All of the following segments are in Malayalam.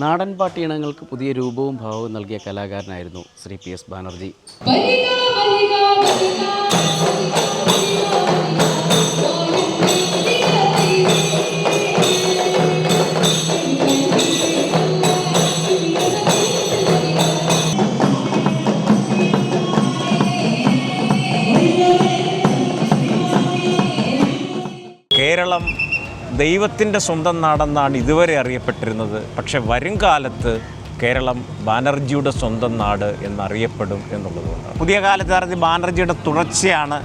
നാടൻ പാട്ടിയിനങ്ങൾക്ക് പുതിയ രൂപവും ഭാവവും നൽകിയ കലാകാരനായിരുന്നു ശ്രീ പി എസ് ബാനർജി. കേരളം ദൈവത്തിൻ്റെ സ്വന്തം നാടെന്നാണ് ഇതുവരെ അറിയപ്പെട്ടിരുന്നത്. പക്ഷെ വരും കാലത്ത് കേരളം ബാനർജിയുടെ സ്വന്തം നാട് എന്നറിയപ്പെടും എന്നുള്ളതുകൊണ്ടാണ്. പുതിയ കാലത്ത് ബാനർജിയുടെ തുടർച്ചയാണ്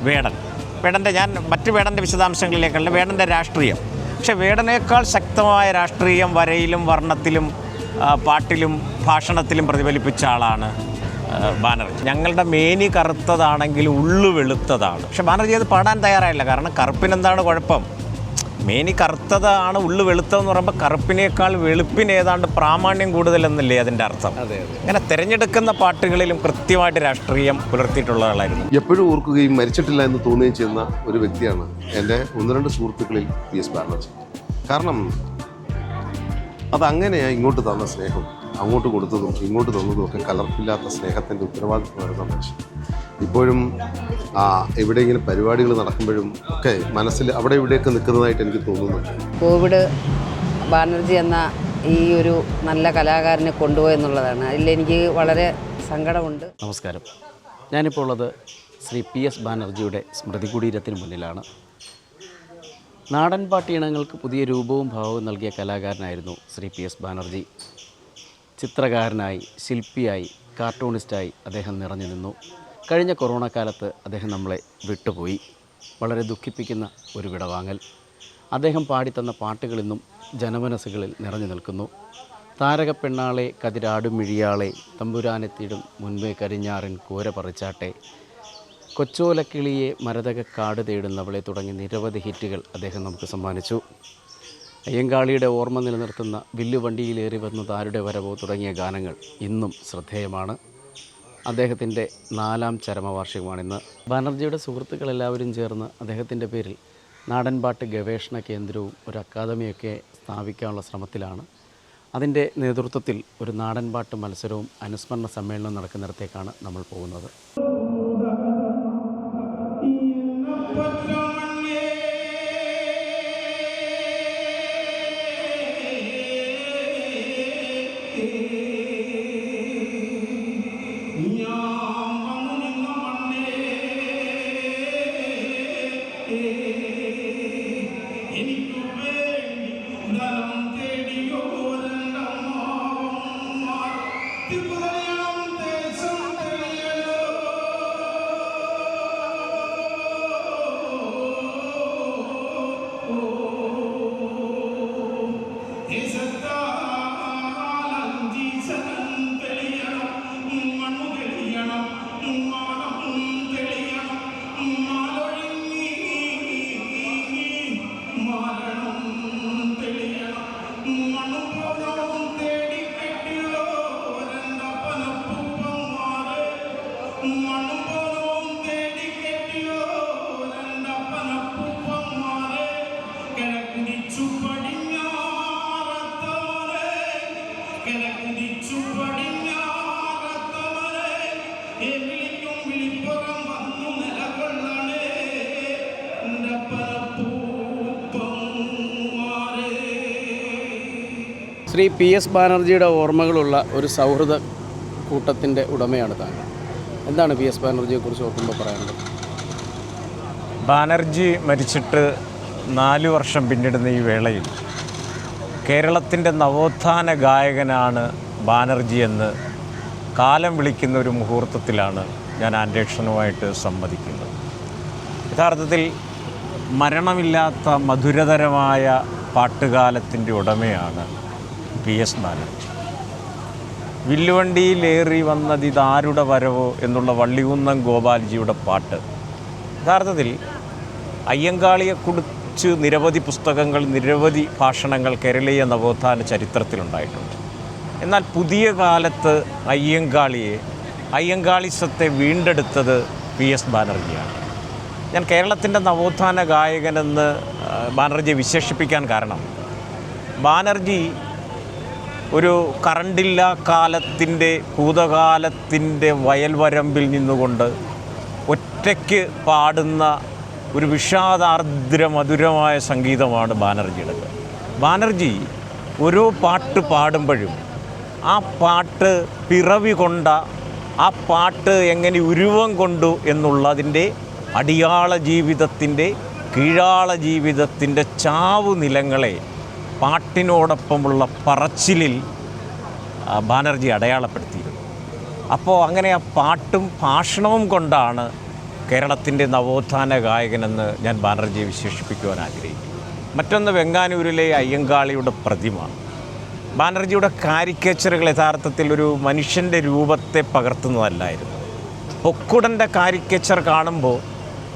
വേടൻ്റെ ഞാൻ മറ്റ് വേടൻ്റെ വിശദാംശങ്ങളിലേക്കല്ല, വേടൻ്റെ രാഷ്ട്രീയം. പക്ഷെ വേടനേക്കാൾ ശക്തമായ രാഷ്ട്രീയം വരയിലും വർണ്ണത്തിലും പാട്ടിലും ഭാഷണത്തിലും പ്രതിഫലിപ്പിച്ച ആളാണ് ബാനർജി. ഞങ്ങളുടെ മേനി കറുത്തതാണെങ്കിൽ ഉള്ളു വെളുത്തതാണ്. പക്ഷെ ബാനർജി അത് പാടാൻ തയ്യാറായില്ല. കാരണം കറുപ്പിനെന്താണ് കുഴപ്പം? മേനി കറുത്തതാണ്, ഉള്ളു വെളുത്തതെന്ന് പറയുമ്പോൾ കറുപ്പിനേക്കാൾ വെളുപ്പിന് ഏതാണ്ട് പ്രാമാണ്യം കൂടുതലെന്നല്ലേ അതിൻ്റെ അർത്ഥം. അങ്ങനെ തിരഞ്ഞെടുക്കുന്ന പാട്ടുകളിലും കൃത്യമായിട്ട് രാഷ്ട്രീയം പുലർത്തിയിട്ടുള്ള ആളായിരുന്നു. എപ്പോഴും ഓർക്കുകയും മരിച്ചിട്ടില്ല എന്ന് തോന്നുകയും ചെയ്യുന്ന ഒരു വ്യക്തിയാണ് എൻ്റെ 1-2 സുഹൃത്തുക്കളിൽ പി എസ് ബാനർജി. കാരണം അതങ്ങനെയാണ് ഇങ്ങോട്ട് തന്ന സ്നേഹം, അങ്ങോട്ട് കൊടുത്തതും ഇങ്ങോട്ട് തന്നതും ഒക്കെ കലർപ്പില്ലാത്ത സ്നേഹത്തിൻ്റെ ഉത്തരവാദിത്വം വരുന്ന മനുഷ്യൻ. ഇപ്പോഴും എവിടെയെങ്കിലും പരിപാടികൾ നടക്കുമ്പോഴും ഒക്കെ മനസ്സിൽ അവിടെ ഇവിടെയൊക്കെ നിൽക്കുന്നതായിട്ട് എനിക്ക് തോന്നുന്നുണ്ട്. കോവിഡ് ബാനർജി എന്ന ഈ ഒരു നല്ല കലാകാരനെ കൊണ്ടുപോയെന്നുള്ളതാണ്. അതിലെനിക്ക് വളരെ സങ്കടമുണ്ട്. നമസ്കാരം. ഞാനിപ്പോൾ ഉള്ളത് ശ്രീ പി എസ് ബാനർജിയുടെ സ്മൃതി കുടീരത്തിന് മുന്നിലാണ്. നാടൻ പാട്ടിയിനങ്ങൾക്ക് പുതിയ രൂപവും ഭാവവും നൽകിയ കലാകാരനായിരുന്നു ശ്രീ പി എസ് ബാനർജി. ചിത്രകാരനായി, ശില്പിയായി, കാർട്ടൂണിസ്റ്റായി അദ്ദേഹം നിറഞ്ഞു നിന്നു. കഴിഞ്ഞ കൊറോണ കാലത്ത് അദ്ദേഹം നമ്മളെ വിട്ടുപോയി. വളരെ ദുഃഖിപ്പിക്കുന്ന ഒരു വിടവാങ്ങൽ. അദ്ദേഹം പാടിത്തന്ന പാട്ടുകളിന്നും ജനമനസ്സുകളിൽ നിറഞ്ഞു നിൽക്കുന്നു. താരകപ്പെണ്ണാളെ, കതിരാടും മിഴിയാളെ, തമ്പുരാനെത്തിയിടും മുൻപേ കരിഞ്ഞാറിൻ കൂര പറിച്ചാട്ടെ, കൊച്ചോലക്കിളിയെ മരതകക്കാട് തേടുന്നവളെ തുടങ്ങി നിരവധി ഹിറ്റുകൾ അദ്ദേഹം നമുക്ക് സമ്മാനിച്ചു. അയ്യങ്കാളിയുടെ ഓർമ്മ നിലനിർത്തുന്ന വില്ലുവണ്ടിയിലേറി വന്നത് ആരുടെ വരവോ തുടങ്ങിയ ഗാനങ്ങൾ ഇന്നും ശ്രദ്ധേയമാണ്. അദ്ദേഹത്തിൻ്റെ 4ാം ചരമവാർഷികമാണിന്ന്. ബാനർജിയുടെ സുഹൃത്തുക്കളെല്ലാവരും ചേർന്ന് അദ്ദേഹത്തിൻ്റെ പേരിൽ നാടൻപാട്ട് ഗവേഷണ കേന്ദ്രവും ഒരു അക്കാദമിയൊക്കെ സ്ഥാപിക്കാനുള്ള ശ്രമത്തിലാണ്. അതിൻ്റെ നേതൃത്വത്തിൽ ഒരു നാടൻപാട്ട് മത്സരവും അനുസ്മരണ സമ്മേളനവും നടക്കുന്നിടത്തേക്കാണ് നമ്മൾ പോകുന്നത്. ശ്രീ പി എസ് ബാനർജിയുടെ ഓർമ്മകളുള്ള ഒരു സൗഹൃദ കൂട്ടത്തിൻ്റെ ഉടമയാണ് താങ്കൾ. എന്താണ് പി എസ് ബാനർജിയെക്കുറിച്ച് ഓർക്കുമ്പോൾ പറയാനുള്ളത്? ബാനർജി മരിച്ചിട്ട് 4 വർഷം പിന്നിടുന്ന ഈ വേളയിൽ കേരളത്തിൻ്റെ നവോത്ഥാന ഗായകനാണ് ബാനർജി എന്ന് കാലം വിളിക്കുന്ന ഒരു മുഹൂർത്തത്തിലാണ് ഞാൻ അന്വേഷണവുമായിട്ട് സംവദിക്കുന്നത്. യഥാർത്ഥത്തിൽ മരണമില്ലാത്ത മധുരതരമായ പാട്ടുകാലത്തിൻ്റെ ഉടമയാണ് പി എസ് ബാനർജി. വില്ലുവണ്ടിയിലേറി വന്നതിതാരുടെ വരവോ എന്നുള്ള വള്ളികുന്നം ഗോപാൽജിയുടെ പാട്ട് യഥാർത്ഥത്തിൽ അയ്യങ്കാളിയെക്കുറിച്ച് നിരവധി പുസ്തകങ്ങൾ, നിരവധി ഭാഷണങ്ങൾ കേരളീയ നവോത്ഥാന ചരിത്രത്തിലുണ്ടായിട്ടുണ്ട്. എന്നാൽ പുതിയ കാലത്ത് അയ്യങ്കാളിസത്തെ വീണ്ടെടുത്തത് പി എസ് ബാനർജിയാണ്. ഞാൻ കേരളത്തിൻ്റെ നവോത്ഥാന ഗായകനെന്ന് ബാനർജിയെ വിശേഷിപ്പിക്കാൻ കാരണം ബാനർജി ഒരു കറണ്ടില്ലാ കാലത്തിൻ്റെ ഭൂതകാലത്തിൻ്റെ വയൽവരമ്പിൽ നിന്നുകൊണ്ട് ഒറ്റയ്ക്ക് പാടുന്ന ഒരു വിഷാദാർദ്ര മധുരമായ സംഗീതമാണ് ബാനർജിയുടേത്. ബാനർജി ഓരോ പാട്ട് പാടുമ്പോഴും ആ പാട്ട് പിറവി കൊണ്ട, ആ പാട്ട് എങ്ങനെ ഉരുവം കൊണ്ടു എന്നുള്ളതിൻ്റെ അടിയാള ജീവിതത്തിൻ്റെ, കീഴാള ജീവിതത്തിൻ്റെ ചാവു നിലങ്ങളെ പാട്ടിനോടൊപ്പമുള്ള പറച്ചിലിൽ ബാനർജി അടയാളപ്പെടുത്തിയിരുന്നു. അപ്പോൾ അങ്ങനെ ആ പാട്ടും ഭാഷണവും കൊണ്ടാണ് കേരളത്തിൻ്റെ നവോത്ഥാന ഗായകനെന്ന് ഞാൻ ബാനർജിയെ വിശേഷിപ്പിക്കുവാൻ ആഗ്രഹിക്കുന്നു. മറ്റൊന്ന് വെങ്ങാനൂരിലെ അയ്യങ്കാളിയുടെ പ്രതിമ. ബാനർജിയുടെ കാരിക്കേച്ചറുകൾ യഥാർത്ഥത്തിൽ ഒരു മനുഷ്യൻ്റെ രൂപത്തെ പകർത്തുന്നതല്ലായിരുന്നു. പൊക്കുടൻ്റെ കാരിക്കേച്ചർ കാണുമ്പോൾ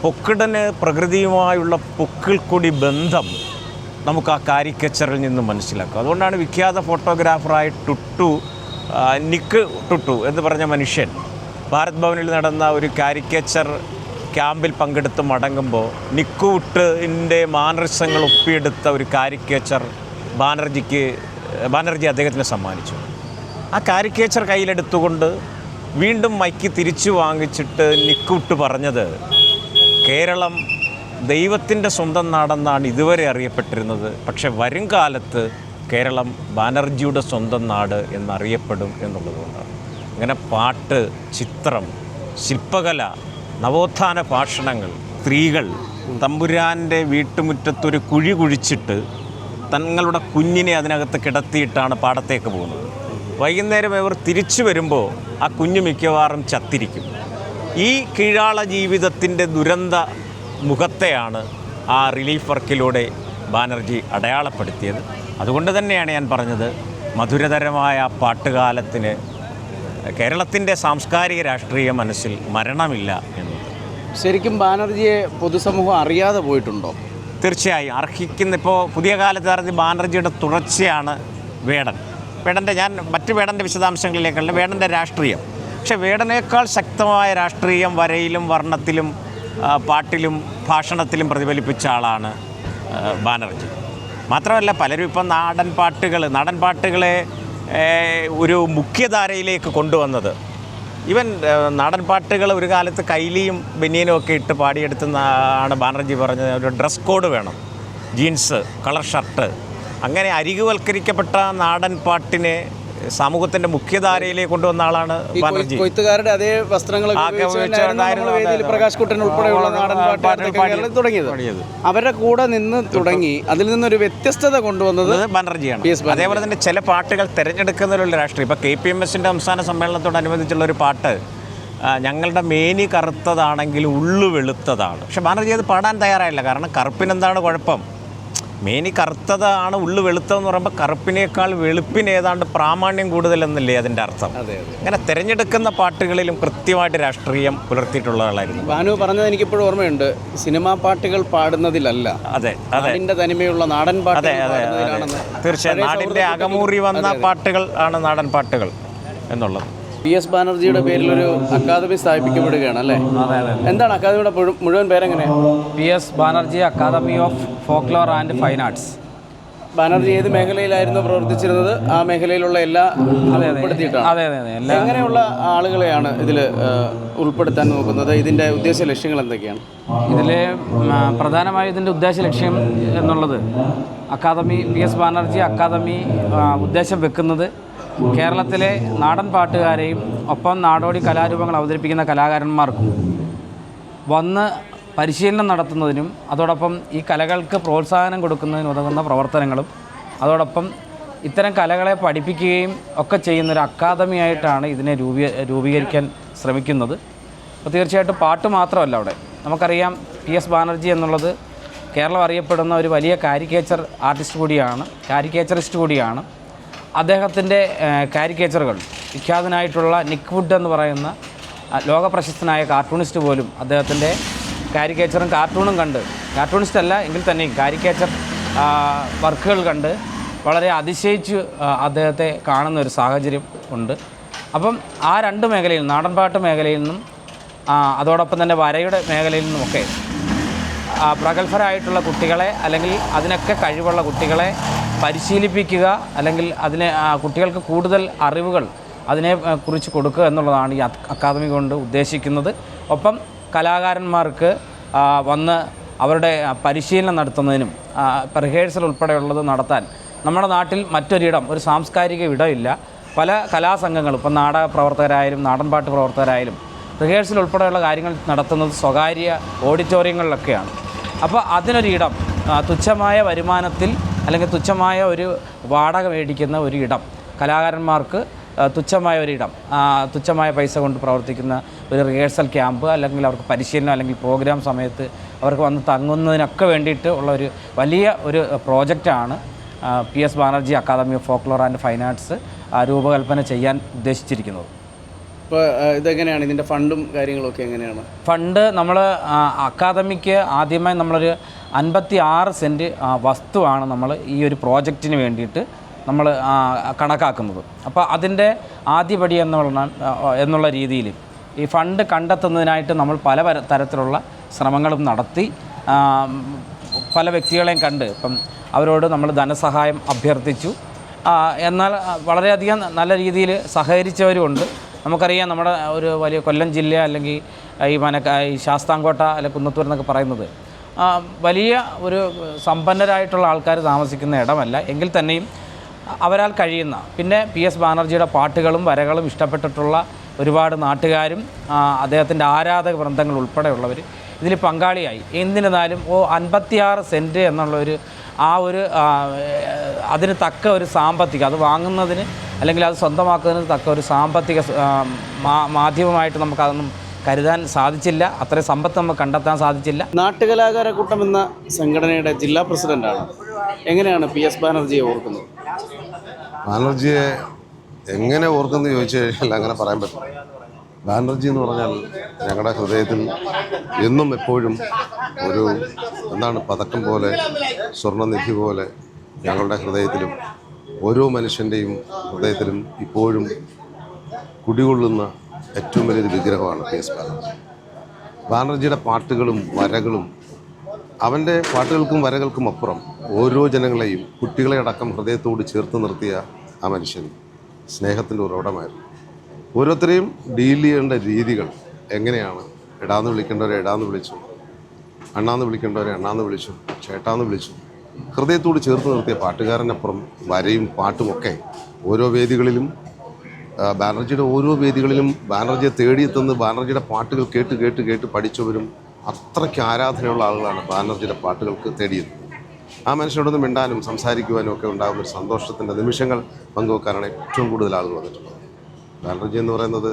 പൊക്കുടന് പ്രകൃതിയുമായുള്ള പൊക്കിൾക്കൊടി ബന്ധം നമുക്ക് ആ കാരിക്കേച്ചറിൽ നിന്ന് മനസ്സിലാക്കും. അതുകൊണ്ടാണ് വിഖ്യാത ഫോട്ടോഗ്രാഫറായ നിക്ക് ടുട്ടു എന്ന് പറഞ്ഞ മനുഷ്യൻ ഭാരത് ഭവനിൽ നടന്ന ഒരു കാരിക്കേച്ചർ ക്യാമ്പിൽ പങ്കെടുത്ത് മടങ്ങുമ്പോൾ നിക്കുട്ടിൻ്റെ മാനറിസങ്ങൾ ഒപ്പിയെടുത്ത ഒരു കാരിക്കേച്ചർ ബാനർജി അദ്ദേഹത്തിന് സമ്മാനിച്ചു. ആ കാരിക്കേച്ചർ കയ്യിലെടുത്തുകൊണ്ട് വീണ്ടും മൈക്ക് തിരിച്ചു വാങ്ങിച്ചിട്ട് നിക്കുട്ട് പറഞ്ഞത്, കേരളം ദൈവത്തിൻ്റെ സ്വന്തം നാടെന്നാണ് ഇതുവരെ അറിയപ്പെട്ടിരുന്നത്, പക്ഷെ വരും കാലത്ത് കേരളം ബാനർജിയുടെ സ്വന്തം നാട് എന്നറിയപ്പെടും എന്നുള്ളതുകൊണ്ടാണ്. അങ്ങനെ പാട്ട്, ചിത്രം, ശില്പകല, നവോത്ഥാന ഭാഷണങ്ങൾ, സ്ത്രീകൾ തമ്പുരാൻ്റെ വീട്ടുമുറ്റത്തൊരു കുഴി കുഴിച്ചിട്ട് തങ്ങളുടെ കുഞ്ഞിനെ അതിനകത്ത് കിടത്തിയിട്ടാണ് പാടത്തേക്ക് പോകുന്നത്. വൈകുന്നേരം ഇവർ തിരിച്ചു വരുമ്പോൾ ആ കുഞ്ഞ് മിക്കവാറും ചത്തിരിക്കും. ഈ കീഴാള ജീവിതത്തിൻ്റെ ദുരന്ത മുഖത്തെയാണ് ആ റിലീഫ് വർക്കിലൂടെ ബാനർജി അടയാളപ്പെടുത്തിയത്. അതുകൊണ്ട് തന്നെയാണ് ഞാൻ പറഞ്ഞത്, മധുരതരമായ പാട്ടുകാലത്തിന് കേരളത്തിൻ്റെ സാംസ്കാരിക രാഷ്ട്രീയ മനസ്സിൽ മരണമില്ല എന്നത്. ശരിക്കും ബാനർജിയെ പൊതുസമൂഹം അറിയാതെ പോയിട്ടുണ്ടോ? തീർച്ചയായും അർഹിക്കുന്ന. ഇപ്പോൾ പുതിയ കാലത്ത് അറിഞ്ഞ് ബാനർജിയുടെ തുടർച്ചയാണ് ഞാൻ മറ്റ് വേടൻ്റെ വിശദാംശങ്ങളിലേക്കല്ല, വേടൻ്റെ രാഷ്ട്രീയം. പക്ഷേ വേടനേക്കാൾ ശക്തമായ രാഷ്ട്രീയം വരയിലും വർണ്ണത്തിലും പാട്ടിലും ഭാഷണത്തിലും പ്രതിഫലിപ്പിച്ച ആളാണ് ബാനർജി. മാത്രമല്ല പലരും ഇപ്പം നാടൻ പാട്ടുകളെ ഒരു മുഖ്യധാരയിലേക്ക് കൊണ്ടുവന്നത്. ഈവൻ നാടൻ പാട്ടുകൾ ഒരു കാലത്ത് കൈലിയും ബനിയനും ഒക്കെ ഇട്ട് പാടിയെടുത്തെന്നാണ് ബാനർജി പറഞ്ഞത്. ഒരു ഡ്രസ് കോഡ് വേണം, ജീൻസ്, കളർ ഷർട്ട്. അങ്ങനെ അരികുവൽക്കരിക്കപ്പെട്ട നാടൻ പാട്ടിനെ സമൂഹത്തിൻ്റെ മുഖ്യധാരയിലേക്ക് കൊണ്ടുവന്ന ആളാണ് ബാനർജി. കൊയ്ത്തുകാരുടെ അതേ വസ്ത്രങ്ങൾ പ്രകാശ് കുട്ടൻ ഉൾപ്പെടെയുള്ള നാടൻ പാട്ടുകാർ തുടങ്ങിയത്. അവരുടെ കൂടെ നിന്ന് തുടങ്ങി അതിൽ നിന്നൊരു വ്യത്യസ്തത കൊണ്ടുവന്നത് ബാനർജിയാണ്. അതേപോലെ തന്നെ ചില പാട്ടുകൾ തിരഞ്ഞെടുക്കുന്നതിലുള്ള രാഷ്ട്രീയം. ഇപ്പോൾ KPMSൻ്റെ സംസ്ഥാന സമ്മേളനത്തോടനുബന്ധിച്ചുള്ള ഒരു പാട്ട്, ഞങ്ങളുടെ മേനി കറുത്തതാണെങ്കിൽ ഉള്ളു വെളുത്തതാണ്. പക്ഷെ ബാനർജി അത് പാടാൻ തയ്യാറായില്ല. കാരണം കറുപ്പിനെന്താണ് കുഴപ്പം? മേനി കറുത്തതാണ്, ഉള്ളു വെളുത്തതെന്ന് പറയുമ്പോൾ കറുപ്പിനേക്കാൾ വെളുപ്പിന് ഏതാണ്ട് പ്രാമാണ്യം കൂടുതലെന്നല്ലേ അതിൻ്റെ അർത്ഥം. അങ്ങനെ തിരഞ്ഞെടുക്കുന്ന പാട്ടുകളിലും കൃത്യമായിട്ട് രാഷ്ട്രീയം പുലർത്തിയിട്ടുള്ള ആളായിരുന്നു. ബാനു പറഞ്ഞത് എനിക്കിപ്പോഴും ഓർമ്മയുണ്ട്, സിനിമാ പാട്ടുകൾ പാടുന്നതിലല്ല, അതിൻ്റെ തനിമയുള്ള നാടൻ പാട്ടുകൾ. തീർച്ചയായും നാടിൻ്റെ അകമൂറി വന്ന പാട്ടുകൾ ആണ് നാടൻ പാട്ടുകൾ എന്നുള്ളത്. PS ബാനർജിയുടെ പേരിൽ ഒരു അക്കാദമി സ്ഥാപിക്കപ്പെടുകയാണ് അല്ലേ? എന്താണ് അക്കാദമിയുടെ മുഴുവൻ പേരെങ്ങനെയാണ്? PS Banerjee academy of folklore and fine arts. Banerjee ഏത് മേഖലയിലായിരുന്നു പ്രവർത്തിച്ചിരുന്നത്? ആ മേഖലയിലുള്ള എല്ലാ ഉൾപ്പെടുത്തിയിട്ടാണ്. അതെ. എങ്ങനെയുള്ള ആളുകളെയാണ് ഇതിൽ ഉൾപ്പെടുത്താൻ നോക്കുന്നത്? ഇതിൻ്റെ ഉദ്ദേശ ലക്ഷ്യങ്ങൾ എന്തൊക്കെയാണ്? ഇതിൽ പ്രധാനമായും ഇതിൻ്റെ ഉദ്ദേശ ലക്ഷ്യം എന്നുള്ളത്, അക്കാദമി PS ബാനർജി അക്കാദമി ഉദ്ദേശം വെക്കുന്നത് കേരളത്തിലെ നാടൻ പാട്ടുകാരെയും ഒപ്പം നാടോടി കലാരൂപങ്ങൾ അവതരിപ്പിക്കുന്ന കലാകാരന്മാർക്കും വന്ന് പരിശീലനം നടത്തുന്നതിനും അതോടൊപ്പം ഈ കലകൾക്ക് പ്രോത്സാഹനം കൊടുക്കുന്നതിനും ഉതകുന്ന പ്രവർത്തനങ്ങളും അതോടൊപ്പം ഇത്തരം കലകളെ പഠിപ്പിക്കുകയും ഒക്കെ ചെയ്യുന്നൊരു അക്കാദമിയായിട്ടാണ് ഇതിനെ രൂപീകരിക്കാൻ ശ്രമിക്കുന്നത്. അപ്പോൾ തീർച്ചയായിട്ടും പാട്ട് മാത്രമല്ല അവിടെ. നമുക്കറിയാം PS ബാനർജി എന്നുള്ളത് കേരളം അറിയപ്പെടുന്ന ഒരു വലിയ കാരിക്കേച്ചറിസ്റ്റ് കൂടിയാണ്. അദ്ദേഹത്തിൻ്റെ കാരിക്കേച്ചറുകൾ വിഖ്യാതനായിട്ടുള്ള നിക്ക് വുഡ് എന്ന് പറയുന്ന ലോകപ്രശസ്തനായ കാർട്ടൂണിസ്റ്റ് പോലും അദ്ദേഹത്തിൻ്റെ കാരിക്കേച്ചറും കാർട്ടൂണും കണ്ട്, കാർട്ടൂണിസ്റ്റ് അല്ല എങ്കിൽ തന്നെയും കാരിക്കേച്ചർ വർക്കുകൾ കണ്ട് വളരെ അതിശയിച്ച് അദ്ദേഹത്തെ കാണുന്ന ഒരു സാഹചര്യം ഉണ്ട്. അപ്പം ആ രണ്ട് മേഖലയിൽ, നാടൻപാട്ട് മേഖലയിൽ നിന്നും അതോടൊപ്പം തന്നെ വരയുടെ മേഖലയിൽ നിന്നുമൊക്കെ പ്രഗത്ഭരായിട്ടുള്ള കുട്ടികളെ അല്ലെങ്കിൽ അതിനൊക്കെ കഴിവുള്ള കുട്ടികളെ പരിശീലിപ്പിക്കുക, അല്ലെങ്കിൽ അതിനെ കുട്ടികൾക്ക് കൂടുതൽ അറിവുകൾ അതിനെ കുറിച്ച് കൊടുക്കുക എന്നുള്ളതാണ് ഈ അക്കാദമി കൊണ്ട് ഉദ്ദേശിക്കുന്നത്. ഒപ്പം കലാകാരന്മാർക്ക് വന്ന് അവരുടെ പരിശീലനം നടത്തുന്നതിനും റിഹേഴ്സൽ ഉൾപ്പെടെയുള്ളത് നടത്താൻ നമ്മുടെ നാട്ടിൽ മറ്റൊരിടം, ഒരു സാംസ്കാരിക ഇടമില്ല. പല കലാസംഘങ്ങളും, ഇപ്പം നാടക പ്രവർത്തകരായാലും നാടൻപാട്ട് പ്രവർത്തകരായാലും റിഹേഴ്സൽ ഉൾപ്പെടെയുള്ള കാര്യങ്ങൾ നടത്തുന്നത് സ്വകാര്യ ഓഡിറ്റോറിയങ്ങളിലൊക്കെയാണ്. അപ്പോൾ അതിനൊരിടം, തുച്ഛമായ വരുമാനത്തിൽ അല്ലെങ്കിൽ തുച്ഛമായ ഒരു വാടക മേടിക്കുന്ന ഒരു ഇടം, കലാകാരന്മാർക്ക് തുച്ഛമായ ഒരിടം, തുച്ഛമായ പൈസ കൊണ്ട് പ്രവർത്തിക്കുന്ന ഒരു റിഹേഴ്സൽ ക്യാമ്പ്, അല്ലെങ്കിൽ അവർക്ക് പരിശീലനം അല്ലെങ്കിൽ പ്രോഗ്രാം സമയത്ത് അവർക്ക് വന്ന് തങ്ങുന്നതിനൊക്കെ വേണ്ടിയിട്ട് ഉള്ള ഒരു വലിയ ഒരു പ്രോജക്റ്റാണ് PS Banerjee academy of folklore and fine arts രൂപകൽപ്പന ചെയ്യാൻ ഉദ്ദേശിച്ചിരിക്കുന്നത്. ഇപ്പോൾ ഇതെങ്ങനെയാണ്, ഇതിൻ്റെ ഫണ്ടും കാര്യങ്ങളൊക്കെ എങ്ങനെയാണ്? ഫണ്ട് നമ്മൾ അക്കാദമിക്ക് ആദ്യമായി നമ്മളൊരു 56 സെൻറ്റ് വസ്തുവാണ് നമ്മൾ ഈ ഒരു പ്രോജക്റ്റിന് വേണ്ടിയിട്ട് നമ്മൾ കണക്കാക്കുന്നത്. അപ്പോൾ അതിൻ്റെ ആദ്യപടി എന്നുള്ള രീതിയിൽ ഈ ഫണ്ട് കണ്ടെത്തുന്നതിനായിട്ട് നമ്മൾ പല തരത്തിലുള്ള ശ്രമങ്ങളും നടത്തി, പല വ്യക്തികളെയും കണ്ട് ഇപ്പം അവരോട് നമ്മൾ ധനസഹായം അഭ്യർത്ഥിച്ചു. എന്നാൽ വളരെയധികം നല്ല രീതിയിൽ സഹകരിച്ചവരുമുണ്ട്. നമുക്കറിയാം, നമ്മുടെ ഒരു വലിയ കൊല്ലം ജില്ല അല്ലെങ്കിൽ ഈ ശാസ്താംകോട്ട അല്ലെങ്കിൽ കുന്നത്തൂർ എന്നൊക്കെ പറയുന്നത് വലിയ ഒരു സമ്പന്നരായിട്ടുള്ള ആൾക്കാർ താമസിക്കുന്ന ഇടമല്ല. എങ്കിൽ തന്നെയും അവരാൽ കഴിയുന്ന, പിന്നെ PS ബാനർജിയുടെ പാട്ടുകളും വരകളും ഇഷ്ടപ്പെട്ടിട്ടുള്ള ഒരുപാട് നാട്ടുകാരും അദ്ദേഹത്തിൻ്റെ ആരാധക വൃന്ദങ്ങൾ ഉൾപ്പെടെയുള്ളവർ ഇതിൽ പങ്കാളിയായി. എന്നിരുന്നാലും 56 സെൻറ്റ് എന്നുള്ളൊരു അതിന് തക്ക ഒരു സാമ്പത്തിക, അത് വാങ്ങുന്നതിന് അല്ലെങ്കിൽ അത് സ്വന്തമാക്കുന്നതിന് തക്ക ഒരു സാമ്പത്തിക മാധ്യമമായിട്ട് നമുക്കതൊന്നും കരുതാൻ സാധിച്ചില്ല. അത്രയും സമ്പത്ത് നമുക്ക് കണ്ടെത്താൻ സാധിച്ചില്ല. നാട്ടുകലാകാര കൂട്ടം എന്ന സംഘടനയുടെ ജില്ലാ പ്രസിഡൻ്റാണ്. എങ്ങനെയാണ് PS ബാനർജിയെ ഓർക്കുന്നത്? ബാനർജിയെ എങ്ങനെ ഓർക്കുന്നു ചോദിച്ചു കഴിഞ്ഞാൽ അങ്ങനെ പറയാൻ പറ്റും. ബാനർജി എന്ന് പറഞ്ഞാൽ ഞങ്ങളുടെ ഹൃദയത്തിൽ എന്നും എപ്പോഴും ഒരു പതക്കം പോലെ, സ്വർണ്ണനിധി പോലെ ഞങ്ങളുടെ ഹൃദയത്തിലും ഓരോ മനുഷ്യൻ്റെയും ഹൃദയത്തിലും ഇപ്പോഴും കുടികൊള്ളുന്ന ഏറ്റവും വലിയൊരു വിഗ്രഹമാണ് PS ബാനർജി. ബാനർജിയുടെ പാട്ടുകളും വരകളും, അവൻ്റെ പാട്ടുകൾക്കും വരകൾക്കും അപ്പുറം ഓരോ ജനങ്ങളെയും, കുട്ടികളെ അടക്കം ഹൃദയത്തോട് ചേർത്ത് നിർത്തിയ ആ മനുഷ്യൻ സ്നേഹത്തിൻ്റെ ഉറവിടമായിരുന്നു. ഓരോരുത്തരെയും ഡീൽ ചെയ്യേണ്ട രീതികൾ എങ്ങനെയാണ്, എടാന്ന് വിളിക്കേണ്ടവരെ എടാന്ന് വിളിച്ചു, അണ്ണാന്ന് വിളിക്കേണ്ടവരെ അണ്ണാന്ന് വിളിച്ചു, ചേട്ടാന്ന് വിളിച്ചു. ഹൃദയത്തോട് ചേർത്ത് നിർത്തിയ പാട്ടുകാരനപ്പുറം വരയും പാട്ടുമൊക്കെ ഓരോ വേദികളിലും, ബാനർജിയുടെ ഓരോ വേദികളിലും ബാനർജിയെ തേടിയെത്തുന്ന, ബാനർജിയുടെ പാട്ടുകൾ കേട്ട് കേട്ട് കേട്ട് പഠിച്ചവരും അത്രയ്ക്ക് ആരാധനയുള്ള ആളുകളാണ് ബാനർജിയുടെ പാട്ടുകൾക്ക് തേടിയെത്തുന്നത്. ആ മനുഷ്യനോടൊന്ന് മിണ്ടാനും സംസാരിക്കുവാനും ഒക്കെ ഉണ്ടാകുന്ന ഒരു സന്തോഷത്തിൻ്റെ നിമിഷങ്ങൾ പങ്കുവെക്കാനാണ് ഏറ്റവും കൂടുതൽ ആളുകൾ വന്നിട്ടുള്ളത്. ബാനർജി എന്ന് പറയുന്നത്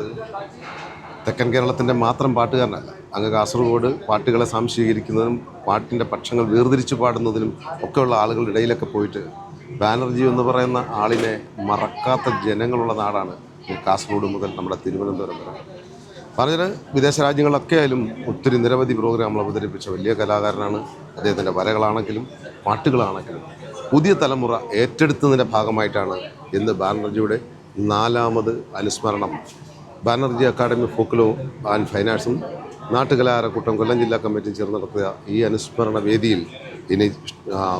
തെക്കൻ കേരളത്തിൻ്റെ മാത്രം പാട്ടുകാരനല്ല. അങ്ങ് കാസർഗോഡ് പാട്ടുകളെ സ്വാംശീകരിക്കുന്നതിനും പാട്ടിൻ്റെ പക്ഷങ്ങൾ വേർതിരിച്ച് പാടുന്നതിനും ഒക്കെയുള്ള ആളുകളുടെ ഇടയിലൊക്കെ പോയിട്ട് ബാനർജി എന്ന് പറയുന്ന ആളിനെ മറക്കാത്ത ജനങ്ങളുള്ള നാടാണ് കാസർഗോഡ് മുതൽ നമ്മുടെ തിരുവനന്തപുരം വരെ. പറഞ്ഞത് വിദേശ രാജ്യങ്ങളിലൊക്കെ ആയാലും ഒത്തിരി നിരവധി പ്രോഗ്രാമുകൾ അവതരിപ്പിച്ച വലിയ കലാകാരനാണ്. അദ്ദേഹത്തിൻ്റെ വരകളാണെങ്കിലും പാട്ടുകളാണെങ്കിലും പുതിയ തലമുറ ഏറ്റെടുത്തതിൻ്റെ ഭാഗമായിട്ടാണ് ഇന്ന് ബാനർജിയുടെ 4ാമത് അനുസ്മരണം Banerjee academy of folklore and fine ആർട്സും നാട്ടുകലാകാരക്കൂട്ടം കൊല്ലം ജില്ലാ കമ്മിറ്റിയും ചേർന്ന് നടത്തിയ ഈ അനുസ്മരണ വേദിയിൽ ഇനി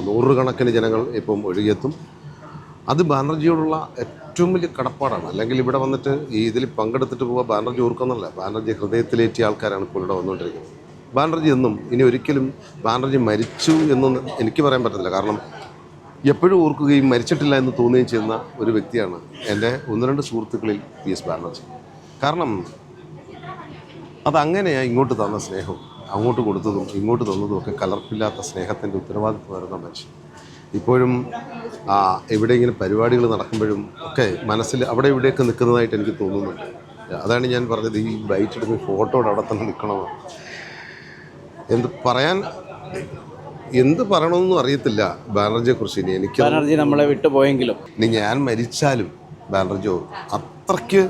100 കണക്കിന് ജനങ്ങൾ ഇപ്പം ഒഴുകിയെത്തും. അത് ബാനർജിയോടുള്ള ഏറ്റവും വലിയ കടപ്പാടാണ്. അല്ലെങ്കിൽ ഇവിടെ വന്നിട്ട് ഇതിൽ പങ്കെടുത്തിട്ട് പോവുക ബാനർജി ഓർക്കുന്നല്ല, ബാനർജി ഹൃദയത്തിലേറ്റിയ ആൾക്കാരാണ് ഇപ്പോൾ ഇവിടെ വന്നുകൊണ്ടിരിക്കുന്നത്. ബാനർജി എന്നും ഇനി ഒരിക്കലും ബാനർജി മരിച്ചു എന്നൊന്നും എനിക്ക് പറയാൻ പറ്റത്തില്ല. കാരണം എപ്പോഴും ഓർക്കുകയും മരിച്ചിട്ടില്ല എന്ന് തോന്നുകയും ചെയ്യുന്ന ഒരു വ്യക്തിയാണ് എൻ്റെ 1-2 സുഹൃത്തുക്കളിൽ PS ബാനർജി. കാരണം അതങ്ങനെയാണ് ഇങ്ങോട്ട് തന്ന സ്നേഹം, അങ്ങോട്ട് കൊടുത്തതും ഇങ്ങോട്ട് തന്നതും ഒക്കെ കലർപ്പില്ലാത്ത സ്നേഹത്തിൻ്റെ ഉത്തരവാദിത്വം വരുന്ന മനുഷ്യൻ. ഇപ്പോഴും എവിടെയെങ്കിലും പരിപാടികൾ നടക്കുമ്പോഴും ഒക്കെ മനസ്സിൽ അവിടെ ഇവിടെയൊക്കെ നിൽക്കുന്നതായിട്ട് എനിക്ക് തോന്നുന്നുണ്ട്. അതാണ് ഞാൻ പറഞ്ഞത്, ഈ ബൈറ്റ് എടുക്കുന്ന ഫോട്ടോയുടെ അവിടെ തന്നെ നിൽക്കണമെന്ന്. എന്ത് പറയണമെന്നും അറിയത്തില്ല ബാനർജിയെക്കുറിച്ച്. ഇനി എനിക്ക് ബാനർജി നമ്മളെ വിട്ടുപോയെങ്കിലും ഇനി ഞാൻ മരിച്ചാലും ബാനർജിയോ അത്രയ്ക്ക്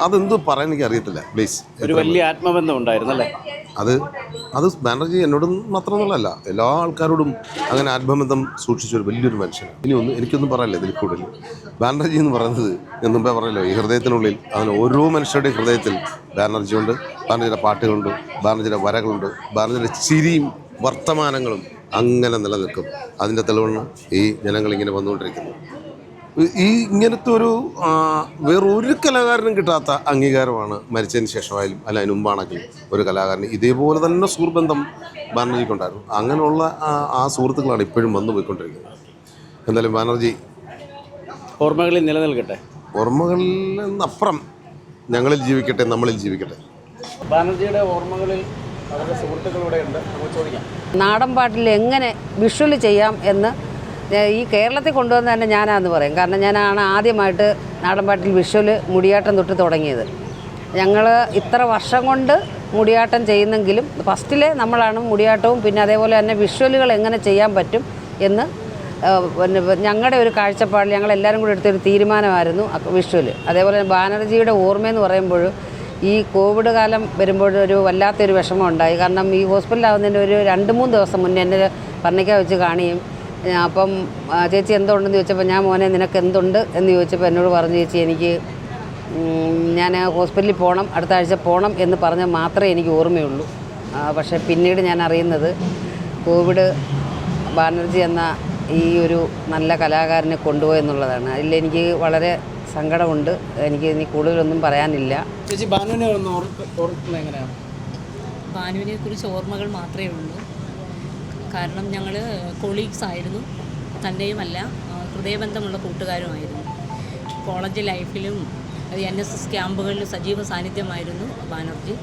അതെന്ത് പറയാൻ എനിക്ക് അറിയത്തില്ല. പ്ലീസ്, ഒരു വലിയ ആത്മബന്ധം ഉണ്ടായിരുന്നല്ലേ? അത് ബാനർജി എന്നോടും മാത്രമൊന്നുമല്ല, എല്ലാ ആൾക്കാരോടും അങ്ങനെ ആത്മബന്ധം സൂക്ഷിച്ചൊരു വലിയൊരു മനുഷ്യൻ. എനിക്കൊന്നും പറയല്ലേ ഇതിൽ കൂടുതൽ. ബാനർജി എന്ന് പറയുന്നത് ഞാൻ മുമ്പേ പറയല്ലോ, ഈ ഹൃദയത്തിനുള്ളിൽ അതിന് ഓരോ മനുഷ്യരുടെയും ഹൃദയത്തിൽ ബാനർജിയുണ്ട്. ബാനർജിയുടെ പാട്ടുകളുണ്ട്, ബാനർജിയുടെ വരകളുണ്ട്, ബാനർജിയുടെ ചിരിയും വർത്തമാനങ്ങളും അങ്ങനെ നിലനിൽക്കും. അതിൻ്റെ തെളിവാണ് ഈ ജനങ്ങളിങ്ങനെ വന്നുകൊണ്ടിരിക്കുന്നത്. ഈ ഇങ്ങനത്തെ ഒരു വേറൊരു കലാകാരനും കിട്ടാത്ത അംഗീകാരമാണ് മരിച്ചതിന് ശേഷമായാലും അല്ല അതിന് മുമ്പാണെങ്കിലും ഒരു കലാകാരന് ഇതേപോലെ തന്നെ സുഹൃബന്ധം ബാനർജിക്കുണ്ടായിരുന്നു. അങ്ങനെയുള്ള ആ സുഹൃത്തുക്കളാണ് ഇപ്പോഴും വന്നു പോയിക്കൊണ്ടിരിക്കുന്നത്. എന്തായാലും ബാനർജി ഓർമ്മകളിൽ നിലനിൽക്കട്ടെ. ഓർമ്മകളിൽ നിന്നപ്പുറം ഞങ്ങളിൽ ജീവിക്കട്ടെ, നമ്മളിൽ ജീവിക്കട്ടെ. ബാനർജിയുടെ ഓർമ്മകളിൽ അവരുടെ സുഹൃത്തുക്കളിവിടെ ഉണ്ട്, നമുക്ക് ചോദിക്കാം. നാടൻ പാട്ടിൽ എങ്ങനെ വിഷ്വൽ ചെയ്യാം എന്ന് ഈ കേരളത്തിൽ കൊണ്ടുവന്ന് തന്നെ ഞാനാന്ന് പറയും. കാരണം ഞാനാണ് ആദ്യമായിട്ട് നാടൻ പാട്ടിൽ വിഷ്വൽ മുടിയാട്ടം തൊട്ട് തുടങ്ങിയത്. ഞങ്ങൾ ഇത്ര വർഷം കൊണ്ട് മുടിയാട്ടം ചെയ്യുന്നെങ്കിലും ഫസ്റ്റിലെ നമ്മളാണ് മുടിയാട്ടവും പിന്നെ അതേപോലെ തന്നെ വിഷ്വലുകൾ എങ്ങനെ ചെയ്യാൻ പറ്റും എന്ന് ഞങ്ങളുടെ ഒരു കാഴ്ചപ്പാടിൽ ഞങ്ങളെല്ലാവരും കൂടി എടുത്തൊരു തീരുമാനമായിരുന്നു വിഷ്വൽ. അതേപോലെ ബാനർജിയുടെ ഓർമ്മയെന്ന് പറയുമ്പോൾ ഈ കോവിഡ് കാലം വരുമ്പോൾ ഒരു വല്ലാത്തൊരു വിഷമം ഉണ്ടായി. കാരണം ഈ ഹോസ്പിറ്റലാവുന്നതിൻ്റെ ഒരു 2-3 ദിവസം മുന്നേ എന്നെ പർണിക്ക വെച്ച് കാണുകയും അപ്പം ചേച്ചി എന്തുണ്ടെന്ന് ചോദിച്ചപ്പോൾ ഞാൻ മോനെ നിനക്ക് എന്തുണ്ട് എന്ന് ചോദിച്ചപ്പോൾ എന്നോട് പറഞ്ഞു, ചേച്ചി എനിക്ക് ഞാൻ ഹോസ്പിറ്റലിൽ പോകണം, അടുത്ത ആഴ്ച പോകണം എന്ന് പറഞ്ഞാൽ മാത്രമേ എനിക്ക് ഓർമ്മയുള്ളൂ. പക്ഷേ പിന്നീട് ഞാൻ അറിയുന്നത് കോവിഡ് ബാനർജി എന്ന ഈ ഒരു നല്ല കലാകാരനെ കൊണ്ടുപോയെന്നുള്ളതാണ്. അതിലെനിക്ക് വളരെ സങ്കടമുണ്ട്. എനിക്ക് ഇനി കൂടുതലൊന്നും പറയാനില്ല. ചേച്ചി ബാനുവിനെ ഒന്ന് ഓർക്കുന്നത് എങ്ങനെയാണ്? ബാനുവിനെ കുറിച്ച് ഓർമ്മകൾ മാത്രമേ ഉള്ളൂ. കാരണം ഞങ്ങൾ കൊളീഗ്സ് ആയിരുന്നു, തന്നെയുമല്ല ഹൃദയബന്ധമുള്ള കൂട്ടുകാരുമായിരുന്നു. കോളേജ് ലൈഫിലും NSS ക്യാമ്പുകളിലും സജീവ സാന്നിധ്യമായിരുന്നു ബാനർജി.